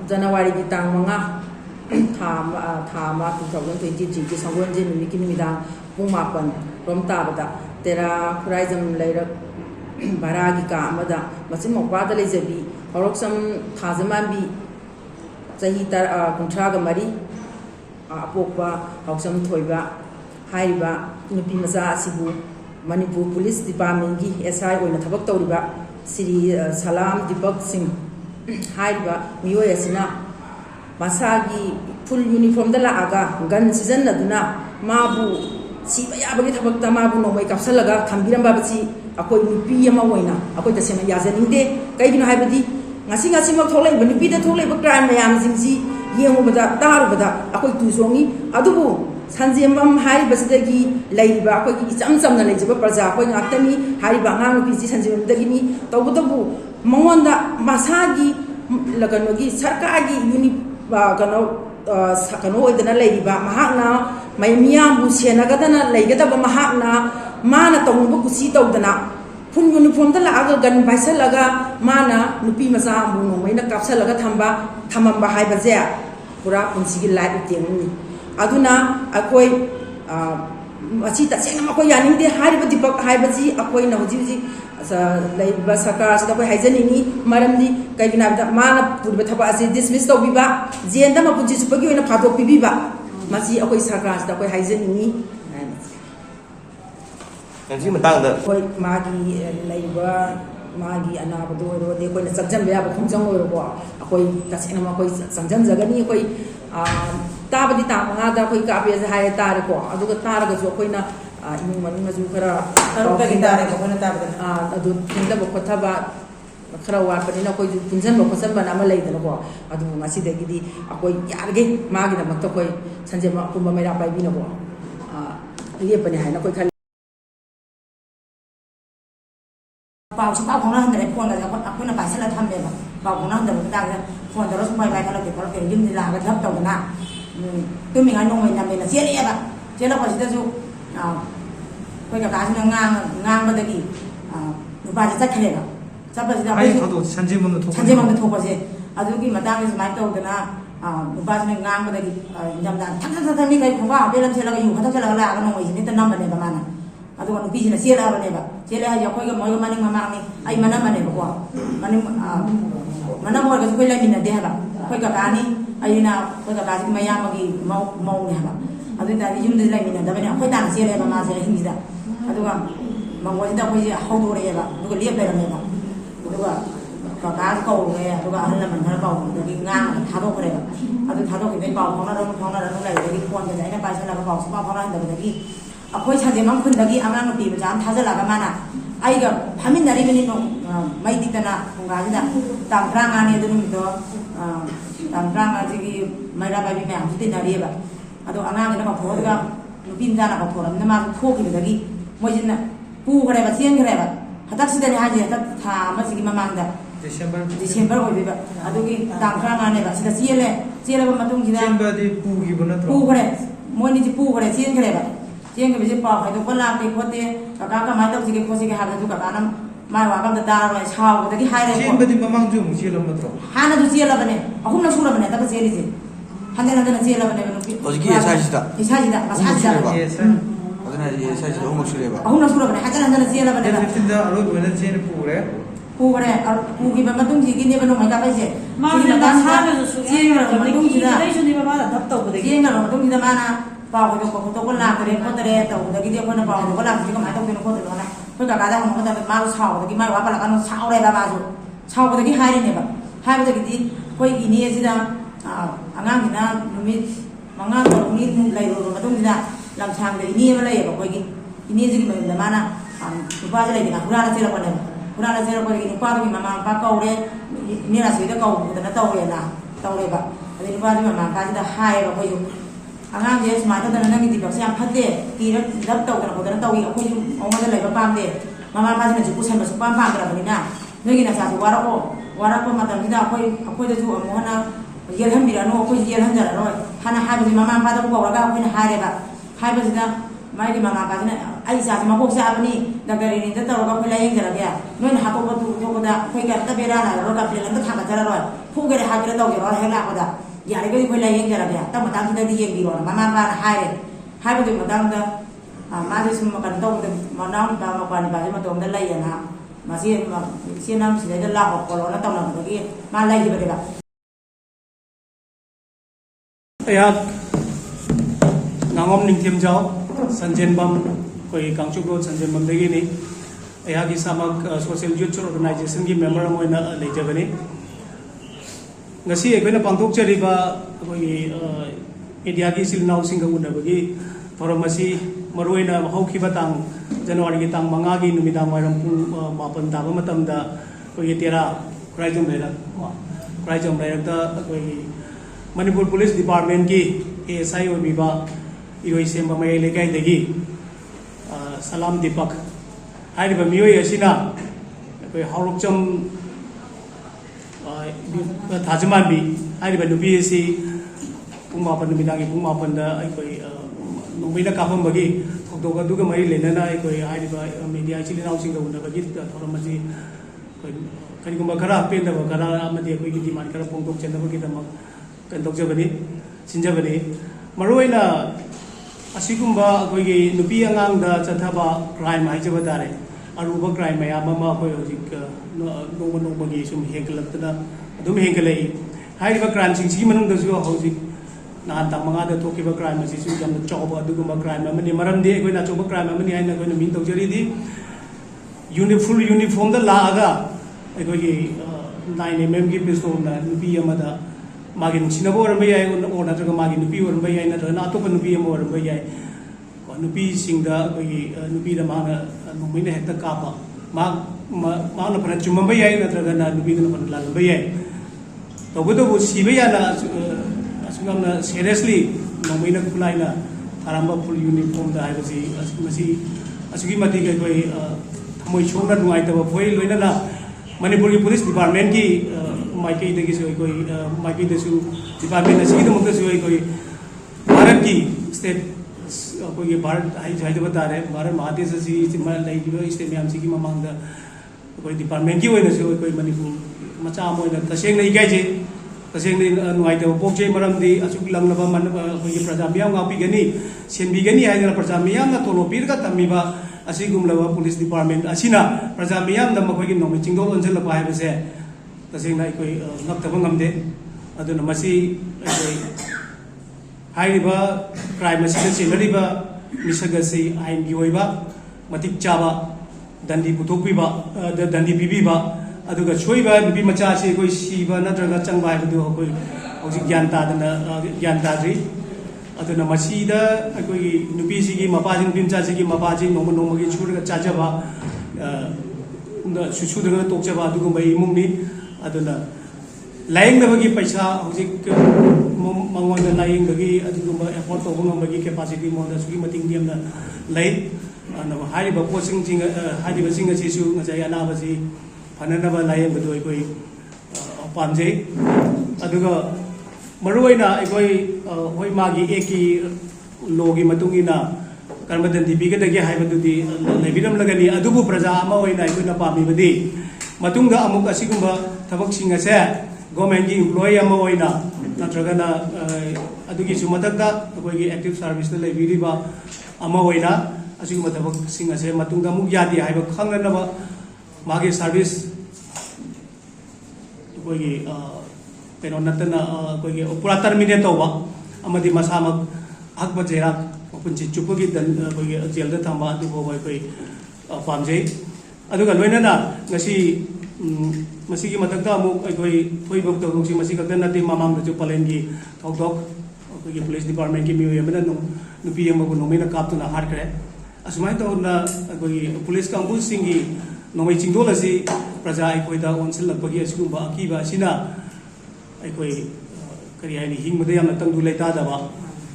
January ki tang manga thama 2023 ki Sangonje numi ki numidang pung 8 rom tabada tera khuraizam leirak baragi ka amada machin mokwa da leijabi horoksam thazamambi chahi kunthra ga mari apokwa hoksam thoiba haiba nupi maza asibu Manipur Police Department ki SI oina thabak tawriba Sri Salam Deepak Singh haiba miyo yasina masagi full uniform da laaga gun season naduna mabu siba yabagi thabak ta mabu nomai kapsalaga thambiramba bachi akoi nupi ama oina akoi tasema yajaningde kaigino haibadi ngasi mak tholai ba nupi da tholai ba crime mayam jingji yengubada tarubada akoi tusongi adubu Sanjemam Hari Basidagi, Laiba, Icham Samna Lajaba Praza, Atami, Hari Bangan, Pizi Sanjemam Dagini, Tawutabu, Monda, Masagi, Laganogi, Sarkagi, Unipagano, Sakano, the Laiba, Mahana, Mayamiam, Busianagatana, Lagata Mahana, Mana Tamubu Sito Dana, Pun uniform the Laga, Gan Baisalaga, Mana, Nupi Masamu, Maina Kapsalaga Tamba, Tamamba Haibazea, Pura, Unsigi Light Aduna akoi achi tasena makoi yaningde hariba dipak haibaji akoi na hoji laiba sakar sa koi haijani maramdi kaigina da mana purba thaba ase dismiss to biba jenda ma punji supagi oina phatok biba masi akoi sakar sa koi haijani Nanti matang da koi magi laiba magi anaba do ro de koi na sakjan ba khongjang ro ko akoi tasena ma koi sangjam jagani koi Tabadi Tamanga, Koi Kapi as a higher Tarako, Aduka Tarago, Koina, Mazukara, Adu Kinda Bokotaba, Karawa, Panina Koi, Punzan Bokosamba, Namalay, the Law, Adu Masi de Gidi, Akoi Yargi, Magina Matokoi, Sanjama Kumamera by Binabo, Liapani, Koi. Bao số bao không nó để phone là aku nak pasal lah tham dia, bao không nó để kita phone terus supaya baik kalau kita kalau jam ni lah kita dapat tahu na, tu minggu anu macam ni lah, siapa ni apa, siapa pasti tu so, kau kita kasih ngang pada lagi, lupa je cakap dia, siapa pasti dah. Ayah tu sanjay mana tu pasti, adu ki matang ni semai tahu tu na, lupa je ngang pada lagi, jam dah, thang ni kau kau apa siapa lagi, kau siapa lagi akan orang ini tu nama dia mana. Atau kalau bisnis siapa apa ni, siapa aja kau yang mau maning mamang ni, ay mana mana kau, maning mana mau kerja kau lagi nanti apa, kau kerja ni, ay na kau kerja si mayang lagi mau ni apa, atau tadi jum tu lagi nanti, tapi kau tak siapa apa masa ini dah, atau kan, mau kita kau je how tu apa, tu lihat dah apa, atau kan kerja kau ni, atau kan hal mana kau, jadi ngang thado kau apa, atau thado kita kau kau nak lagi, jadi kau kerja ini pasal nak kau semua kau nak jadi Aku sahaja mampu lagi amal nanti macam thasa laga mana, ayah kami dari ni no, mai di tanah punggah je, tamprang ani tu ni tu, tamprang aja ki mai rabai ni macam tu nari apa, atau anak kita kau fotoga, lupin tanah kau foto, nama thok ni lagi, macam na, pu kerja, siang kerja, hatak sudah ni aja, hatak thama segi mamang dah. Desember kau beba, atau ki tamprang ani apa, sudah siapa matung kita. Desember di pu gimana tu? Pu kerja, mau ni di pu kerja, siang kerja. Siang kerja pau, itu pun lampu kote, kakak mai tahu sih kosi ke harga tu kakak nam mai wakam tetara mai chau, tapi hai le. Siang berdi memang jum siapa matro. Hana tu siapa bene, aku nak suruh bene, tapi siapa sih? Hana siapa bene bene. Oh jadi saya cita. Saya cita, masih cita. Oh jadi saya cita, aku suruh apa? Aku nak suruh bene, hana siapa bene. Jadi kita alu bene siapa pure? Pure, pu kita matung sih gini bene mai kapai sih. Mana dah sahaja tu, siang matung kita. Kita isu ni mana dah tahu betul. Siang matung kita mana? Pau kita kau lah kerja kau terus tahu, jadi dia pun pau kau lah jadi kau macam tu kau terus mana, kau kakak dah kau dah malu chau, jadi malu apa lah kan chau leh bapa tu, chau kau jadi hari ni apa, hari tu jadi kau ini aja dah, angang kita numit, mangang kau numit lagi tu, macam kita langsung jadi ini apa lagi apa kau ini aja kita mana, lupa aja lagi nak kurang aja lah kau ni lupa tu mama apa kau leh, ini rasa itu kau kita nak tahu ya lah, tahu leh apa, jadi lupa tu mama kasih dah hai apa kau Angang dia semata dan nanti tidak siang hati, kira tidak tahu kenapa tidak tahu. Aku juga orang ada lagi paham deh. Mama pasti nak cukup sampai supaya paham berapa ni nak. Lagi nak satu warako mata kita aku itu juga mau hana jalan biran, aku jalan jalan. Hana habis mama pada aku warga aku ni hari ba. Habis dah माइदी मामा पाजना आई साथ मकोक साबनी दगरी नि त तरो का फैला young जरा गया known हाको बतु तो बदा फै कर त बेरा ना रो का प्लेन त थाका जरा रो फुगरे हागरे दगे रो हेला बदा यारे गई फैला यंग जरा गया त मता त दी यंग रो मामा बा हारे हाबे दु मता द मा जे सुम kan to द मनाम ता मा पानी बा मा तो द लाई ना मा सी नाम सी द ला को को ना त ना बगी मा लाई जी बदेगा या नांगम निंगथिम जाओ संजनबम कोई कांगचुक रोड संजनबम देगी नहीं यहाँ की सामक सोशल यूथ ऑर्गेनाइजेशन की मेंबर मोइना लेजबनी ngasi aikoina pangthok chariba koi india ki silnau singa unabagi thoramasi maroina haukiba tang january ki tang manga gi numidang wairam pung mapan taba matamda koi tera kraijom raira da koi manipur police department ki ASI obiba iroi semba mai lekai degi salam deepak hariba miyoi asina koi haurukcham थाजमान भी नुपी पुंगमापन की पुंगमापन नोंबैना काफमबगी थोदोग मरी लेना media इचिनाउसिंग उनबगी थोरमसी करीगुम खरा पेंदब खरा की demand खरा फोंदोक चेंदबगीदमक कंदोकजबनी सिंजबनी मरोइना असिगुम नुपी आंगांग चथबा crime हाइजब तारे अरुब क्राइम मैम हजिक नोम नोमगी सूम हेंगलतना हेंगलई क्राइम हजिक नहान तक मंगा थोब क्राइम चौब क्राइम मरमदी अचौब क्राइम मीन तौजरी फुल यूनिफॉर्म लागा 9mm की पिस्तौल नुपी मागी नुसीनब ओरब याय नत्रग मागी नुपी ओरब याय नत्रग अतोप नुपी ओरब याय नुपी नुपी नोमीन हेक्ट काप माना फन चुम्ब याय नत्रग नुपी फन लालब याय तब सिब याना सीरियसली नोमीन खुलाइना अरब फुल यूनिफॉर्म थमोई सोना नुआइतब फोई लोइना मणिपुर की पुलिस डिपार्टमेंट की माइकईदगी डिपार्टमेंट भारत की स्टेट अखोई भारत हाइजब तारे भारत महादेश स्टेट मैम की ममांग डिपार्टमेंट की मणिपुर मचा तसेंग इकाइजे तसेंग नुआइतब पोचे मरमदी अचुक लंगलब प्रजा मियाम गापीगनी सेनबीगनी है प्रजा मियाम तोलो पीरगा तमीबा पुलिस डिपार्टमेंट प्रजा मियाम नोमी चिंगदोल ओनजलप है तसेंग नक्तब नमदे क्राइम चेनरीब मिसग से आईन की मतिक चाब दंडी पुथोपीब दंडी पीबीब सोब नुपी मचा से सीब नत्रग चंब है ज्ञान ताद्री नुपी मपाजी नुपी मचा की मपाजी नोम नोम की सूरग चाजब सूद्रग तोचब इमुंगनी लायंगनबगी पैसा हजिक मंगोंद लायंगबगी एफोर्ड तौबगी कैपेसिटी मोदी पोसिंग अनाबसी फनब लायंग पाजै मरुना हई मागी एकी लोगी कर्म दंडी पीगदगे लेबीरमलगनी प्रजा पामीबदी थबक गवर्नमेंट की इम्प्लॉय नत्रगना मधक्ता एक्टिव सर्विस लेबीरीब थबक यादे है खंगनब मागी सर्विस कहो नतना पूरा टर्मिनेट तौब मसामक हकब जेराक पुंसी चुपगी जेल थम पाजै लोनना मधक्ता थोब नाते ममांग पलेन की थौदोक पुलिस डिपार्टमेंट की नुपी नोमीन कापना हाटख्रे असुमाय तौना पुलिस कांगू की नोमई चिंगदोल प्रजा अखोद ओनसलपगी अकीब करी है हिंगद तंगू लेतादब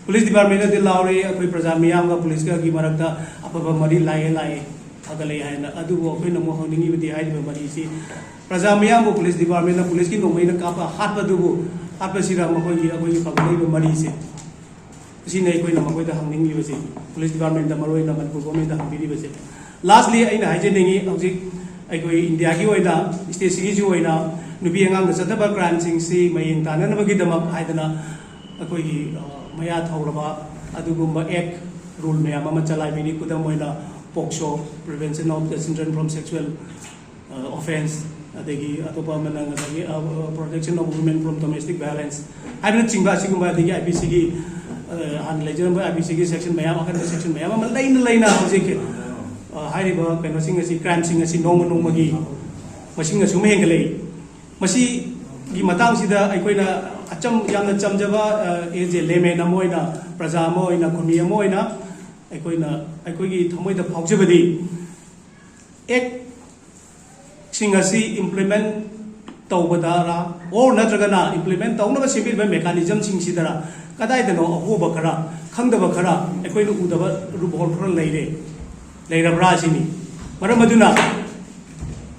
पुलिस डिपार्टमेंट लारे अखोई प्रजा मियाम पुलिस की मरक्ता अफब मरी लाए फगल है होनी मरी से प्रजा मियाम पुलिस डिपार्टमेंट पुलिस की नोमई काप हाटबदुबु हाटबसीरा फगल मरी से ꯁꯤꯅ ꯑꯩꯈꯣꯏꯅ ꯃꯈꯣꯏꯗ ꯍꯪꯅꯤꯡꯂꯤꯕꯁꯤ ꯄꯨꯂꯤꯁ ꯗꯤꯄꯥꯔꯠꯃꯦꯟꯇ ꯃꯔꯨꯑꯣꯏꯅ ꯃꯅꯤꯄꯨꯔ ꯒꯣꯔꯃꯦꯟꯇ ꯍꯪꯕꯤꯔꯤꯕꯁꯦ ꯂꯥꯁꯂꯤ ꯑꯩꯅ ꯍꯥꯏꯖꯅꯤꯡꯉꯤ ꯍꯧꯖꯤꯛ ꯑꯩꯈꯣꯏ ꯏꯟꯗꯤꯌꯥꯒꯤ ꯑꯣꯏꯅ ꯁ꯭ꯇꯦꯠꯁꯤꯒꯤꯁꯨ ꯑꯣꯏꯅ ꯅꯨꯄꯤ ꯑꯉꯥꯡꯗ ꯆꯠꯊꯕ ꯀ꯭ꯔꯥꯏꯝꯁꯤꯡꯁꯤ ꯃꯌꯦꯡ ꯇꯥꯅꯅꯕꯒꯤꯗꯃꯛ ꯍꯥꯏꯗꯅ ꯑꯩꯈꯣꯏꯒꯤ ꯃꯌꯥ ꯊꯧꯔꯕ ꯑꯗꯨꯒꯨꯝꯕ ꯑꯦꯛ ꯔꯨꯜ ꯃꯌꯥꯝ ꯑꯃ ꯆꯂꯥꯏꯕꯤꯔꯤ ꯈꯨꯗꯝ ꯑꯣꯏꯅ POCSO prevention of the children from sexual offence ꯑꯗꯒꯤ ꯑꯇꯣꯞꯄ ꯑꯃꯅ ꯉꯁꯥꯏꯒꯤ protection of women from domestic violence ꯍꯥꯏꯕꯅꯆꯤꯡꯕ ꯑꯁꯤꯒꯨꯝꯕ ꯑꯗꯒꯤ IPCꯒꯤ ꯍꯥꯟꯅ ꯂꯩꯖꯔꯝꯕ IPCꯒꯤ ꯁꯦꯛꯁꯟ ꯃꯌꯥꯝ ꯑꯀꯟꯕ ꯁꯦꯛꯁꯟ ꯃꯌꯥꯝ ꯑꯃ ꯂꯩꯅ ꯍꯧꯖꯤꯛ ꯍꯥꯏꯔꯤꯕ ꯀꯩꯅꯣꯁꯤꯡ ꯑꯁꯤ ꯀ꯭ꯔꯥꯏꯝꯁꯤꯡ ꯑꯁꯤ ꯅꯣꯡꯃꯒꯤ ꯃꯁꯤꯡ ꯑꯁꯨꯝ ꯍꯦꯟꯒꯠꯂꯛꯏ ꯃꯁꯤꯒꯤ ꯃꯇꯥꯡꯁꯤꯗ ꯑꯩꯈꯣꯏꯅ ꯌꯥꯝꯅ ꯆꯝꯖꯕ ꯑꯦꯖ ꯑꯦ ꯂꯦꯃꯦꯟ ꯑꯃ ꯑꯣꯏꯅ ꯄ꯭ꯔꯖꯥ ꯑꯃ ꯑꯣꯏꯅ ꯈꯨꯟꯃꯤ ꯑꯃ ꯑꯣꯏꯅ ꯑꯩꯈꯣꯏꯒꯤ ꯊꯃꯣꯏꯗ ꯐꯥꯎꯖꯕꯗꯤ ꯑꯦꯛꯁꯤꯡ ꯑꯁꯤ ꯏꯝꯄ꯭ꯂꯤꯃꯦꯟ ꯇꯧꯕꯗꯔ ꯑꯣꯔ ꯅꯠꯇ꯭ꯔꯒꯅ ꯏꯝꯄ꯭ꯂꯤꯃꯦꯟ ꯇꯧꯅꯕ ꯁꯦꯝꯕꯤꯔꯤꯕ ꯃꯦꯀꯥꯅꯤꯖꯝꯁꯤꯡꯁꯤꯗꯔ ꯀꯗꯥꯏꯗꯅꯣ ꯑꯍꯣꯕ ꯈꯔ ꯈꯪꯗꯕ ꯈꯔ ꯑꯩꯈꯣꯏꯅ ꯎꯗꯕ ꯂꯨꯞꯍꯣꯜ ꯈꯔ ꯂꯩꯔꯕ꯭ꯔꯥ ꯑꯁꯤꯅꯤ ꯃꯔꯝ ꯑꯗꯨꯅ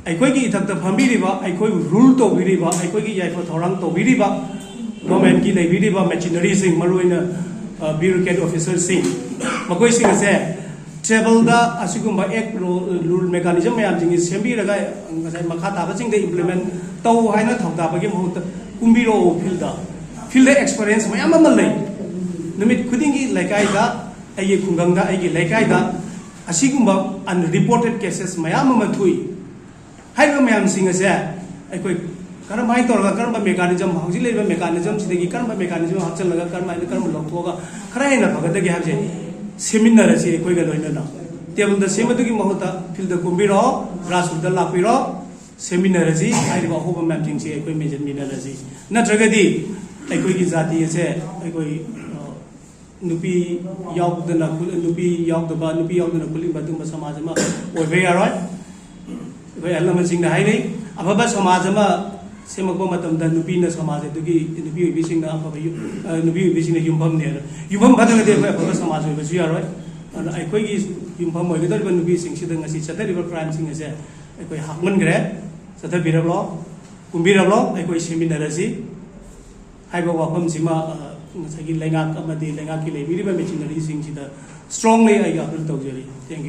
ꯑꯩꯈꯣꯏꯒꯤ ꯏꯊꯛꯇ ꯐꯝꯕꯤꯔꯤꯕ ꯑꯩꯈꯣꯏꯕꯨ ꯔꯨꯜ ꯇꯧꯕꯤꯔꯤꯕ ꯑꯩꯈꯣꯏꯒꯤ ꯌꯥꯏꯐ ꯊꯧꯔꯥꯡ ꯇꯧꯕꯤꯔꯤꯕ ꯒꯣꯔꯃꯦꯟꯠꯀꯤ ꯂꯩꯕꯤꯔꯤꯕ ꯃꯦꯆꯤꯅꯔꯤꯁꯤꯡ ꯃꯔꯨꯑꯣꯏꯅ ꯕ꯭ꯌꯨꯔꯣꯀ꯭ꯔꯦꯠ ꯑꯣꯐꯤꯁꯔꯁꯤꯡ ꯃꯈꯣꯏꯁꯤꯡ ꯑꯁꯦ ꯇ꯭ꯔꯦꯕꯜꯗ ꯑꯁꯤꯒꯨꯝꯕ ꯑꯦꯛ ꯔꯨꯜ ꯃꯦꯀꯥꯅꯤꯖꯝ ꯃꯌꯥꯝꯁꯤꯡ ꯁꯦꯝꯕꯤꯔꯒ ꯉꯁꯥꯏ ꯃꯈꯥ ꯇꯥꯕꯁꯤꯡꯗ ꯏꯝꯄ꯭ꯂꯤꯃꯦꯟ ꯇꯧ ꯍꯥꯏꯅ ꯊꯧꯗꯥꯕꯒꯤ ꯃꯍꯨꯠꯇ ꯀꯨꯝꯕꯤꯔꯛꯑꯣ ꯐꯤꯜꯗ ꯑꯦꯛꯁꯄꯤꯔꯤꯌꯦꯟꯁ ꯃꯌꯥꯝ ꯑꯃ ꯂꯩ ꯅꯨꯃꯤꯠ ꯈꯨꯗꯤꯡꯒꯤ ꯂꯩꯀꯥꯏꯗ ꯑꯩꯒꯤ ꯈꯨꯡꯒꯪꯗ ꯑꯩꯒꯤ ꯂꯩꯀꯥꯏꯗ ꯑꯁꯤꯒꯨꯝꯕ ꯑꯟꯔꯤꯄꯣꯔꯇꯦꯠ ꯀꯦꯁꯦꯁ ꯃꯌꯥम ꯑꯃ ꯊꯣꯛꯏ ꯍꯥꯏꯔꯤꯕ ꯃꯌꯥꯝꯁꯤꯡ ꯑꯁꯦ ꯑꯩꯈꯣꯏ ꯀꯔꯝꯍꯥꯏꯅ ꯇꯧꯔꯒ ꯀꯔꯝꯕ ꯃꯦꯀꯥꯅꯤꯖꯝ ꯍꯧꯖꯤꯛ ꯂꯩꯔꯤꯕ ꯃꯦꯀꯥꯅꯤꯖꯝꯁꯤꯗꯒꯤ ꯀꯔꯝꯕ ꯃꯦꯀꯥꯅꯤꯖꯝ ꯍꯥꯞꯆꯤꯜꯂꯒ ꯀꯔꯝꯕ ꯂꯧꯊꯣꯛꯑꯒ ꯈꯔ ꯍꯦꯟꯅ ꯐꯒꯗꯒꯦ ꯍꯥꯏꯕꯁꯦ ꯁꯦꯝꯃꯤꯟꯅꯔꯁꯤ ꯑꯩꯈꯣꯏꯒ ꯂꯣꯏꯅꯅ ꯇꯦꯕꯜꯗ ꯁꯦꯝꯕꯗꯨꯒꯤ ꯃꯍꯨꯠꯇ ꯐꯤꯜꯗ ꯀꯨꯝꯕꯤꯔꯛꯑꯣ ꯒ꯭ꯔꯥꯁꯔꯨꯠꯇ ꯂꯥꯛꯄꯤꯔꯣ ꯁꯦꯝꯃꯤꯟꯅꯔꯁꯤ ꯍꯥꯏꯔꯤꯕ ꯑꯍꯣꯕ ꯃꯌꯥꯝꯁꯤꯡꯁꯤ ꯑꯩꯈꯣꯏ ꯃꯦꯟꯁꯤꯟꯃꯤꯟꯅꯔꯁꯤ ꯅꯠꯇ꯭ꯔꯒꯗꯤ ꯑꯩꯈꯣꯏꯒꯤ ꯖꯥꯇꯤ ꯑꯁꯦ ꯑꯩꯈꯣꯏ ꯅꯨꯄꯤ ꯌꯥꯎꯗꯅ ꯈꯨꯜꯂꯤꯕ ꯑꯗꯨꯒꯨꯝꯕ ꯁꯃꯥꯖ ꯑꯃ ꯑꯣꯏꯕ ꯌꯥꯔꯣꯏ ꯑꯩꯈꯣꯏ ꯑꯍꯜ ꯂꯃꯟꯁꯤꯡꯅ ꯍꯥꯏꯅꯩ ꯑꯐꯕ ꯁꯃꯥꯖ ꯑꯃ ꯁꯦꯝꯃꯛꯄ ꯃꯇꯝꯗ ꯅꯨꯄꯤꯅ ꯁꯃꯥꯖ ꯑꯗꯨꯒꯤ ꯅꯨꯄꯤ ꯑꯣꯏꯕꯤꯁꯤꯡꯅ ꯅꯨꯄꯤ ꯑꯣꯏꯕꯤꯁꯤꯡꯅ ꯌꯨꯝꯐꯝꯅꯦ ꯌꯨꯝꯐꯝ ꯐꯠꯇ꯭ꯔꯒꯗꯤ ꯑꯩꯈꯣꯏ ꯑꯐꯕ ꯁꯃꯥꯖ ꯑꯣꯏꯕꯁꯨ ꯌꯥꯔꯣꯏ ꯑꯗꯨꯅ ꯑꯩꯈꯣꯏꯒꯤ ꯌꯨꯝꯐꯝ ꯑꯣꯏꯒꯗꯧꯔꯤꯕ ꯅꯨꯄꯤꯁꯤꯡꯁꯤꯗ ꯉꯁꯤ ꯆꯠꯊꯔꯤꯕ ꯀ꯭ꯔꯥꯏꯝꯁꯤꯡ ꯑꯁꯦ ꯑꯩꯈꯣꯏ ꯍꯥꯞꯃꯟꯈ꯭ꯔꯦ ꯆꯠꯊꯕꯤꯔꯕ꯭ꯔꯣ ꯀꯨꯝꯕꯤꯔꯕ꯭ꯔꯣ ꯑꯩꯈꯣꯏ ꯁꯦꯝꯃꯤꯟꯅꯔꯁꯤ ꯍꯥꯏꯕ ꯋꯥꯐꯝꯁꯤꯃ ꯉꯁꯥꯏꯒꯤ ꯂꯩꯉꯥꯛ ꯑꯃꯗꯤ ꯂꯩꯉꯥꯛꯀꯤ ꯂꯩꯕꯤꯔꯤꯕ ꯃꯦꯆꯤꯅꯔꯤꯁꯤꯡꯁꯤꯗ ꯁ꯭ꯇ꯭ꯔꯣꯡꯂꯤ ꯑꯩ ꯑꯄꯤꯜ ꯇꯧꯖꯔꯤ ꯊꯦꯡꯛ ꯌꯨ